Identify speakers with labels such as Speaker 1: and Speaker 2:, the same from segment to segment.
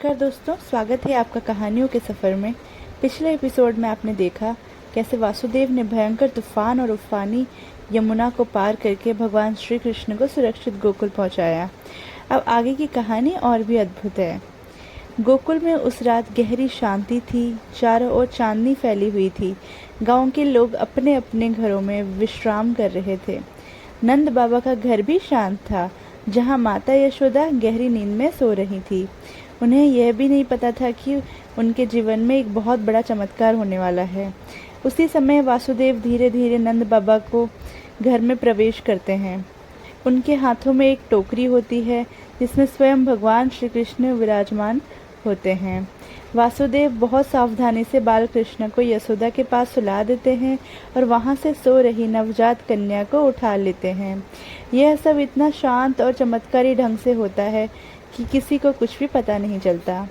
Speaker 1: नमस्कार दोस्तों, स्वागत है आपका कहानियों के सफ़र में। पिछले एपिसोड में आपने देखा कैसे वासुदेव ने भयंकर तूफान और उफानी यमुना को पार करके भगवान श्री कृष्ण को सुरक्षित गोकुल पहुंचाया। अब आगे की कहानी और भी अद्भुत है। गोकुल में उस रात गहरी शांति थी। चारों ओर चांदनी फैली हुई थी। गांव के लोग अपने अपने घरों में विश्राम कर रहे थे। नंद बाबा का घर भी शांत था, जहाँ माता यशोदा गहरी नींद में सो रही थी। उन्हें यह भी नहीं पता था कि उनके जीवन में एक बहुत बड़ा चमत्कार होने वाला है। उसी समय वासुदेव धीरे धीरे नंद बाबा को घर में प्रवेश करते हैं। उनके हाथों में एक टोकरी होती है जिसमें स्वयं भगवान श्री कृष्ण विराजमान होते हैं। वासुदेव बहुत सावधानी से बाल कृष्ण को यशोदा के पास सुला देते हैं और वहां से सो रही नवजात कन्या को उठा लेते हैं। यह सब इतना शांत और चमत्कारी ढंग से होता है कि किसी को कुछ भी पता नहीं चलता।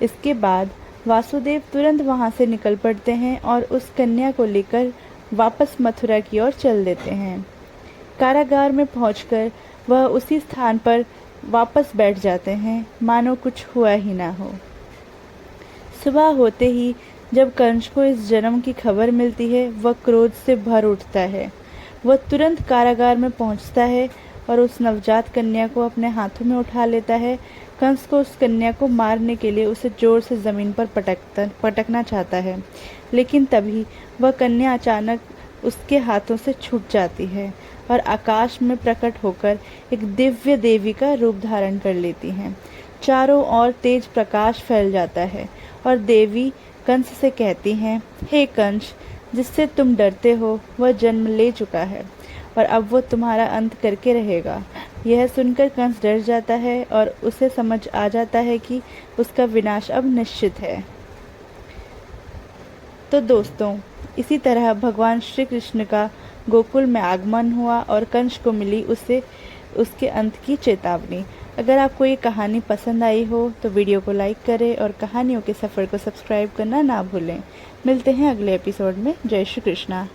Speaker 1: इसके बाद वासुदेव तुरंत वहां से निकल पड़ते हैं और उस कन्या को लेकर वापस मथुरा की ओर चल देते हैं। कारागार में पहुंचकर वह उसी स्थान पर वापस बैठ जाते हैं, मानो कुछ हुआ ही ना हो। सुबह होते ही जब कंस को इस जन्म की खबर मिलती है, वह क्रोध से भर उठता है। वह तुरंत कारागार में पहुंचता है और उस नवजात कन्या को अपने हाथों में उठा लेता है। कंस को उस कन्या को मारने के लिए उसे जोर से जमीन पर पटकना चाहता है, लेकिन तभी वह कन्या अचानक उसके हाथों से छूट जाती है और आकाश में प्रकट होकर एक दिव्य देवी का रूप धारण कर लेती हैं। चारों ओर तेज प्रकाश फैल जाता है और देवी कंस से कहती हैं, हे कंस, जिससे तुम डरते हो वह जन्म ले चुका है और अब वो तुम्हारा अंत करके रहेगा। यह सुनकर कंस डर जाता है और उसे समझ आ जाता है कि उसका विनाश अब निश्चित है। तो दोस्तों, इसी तरह भगवान श्री कृष्ण का गोकुल में आगमन हुआ और कंस को मिली उसके अंत की चेतावनी। अगर आपको ये कहानी पसंद आई हो तो वीडियो को लाइक करें और कहानियों के सफ़र को सब्सक्राइब करना ना भूलें। मिलते हैं अगले एपिसोड में। जय श्री कृष्णा।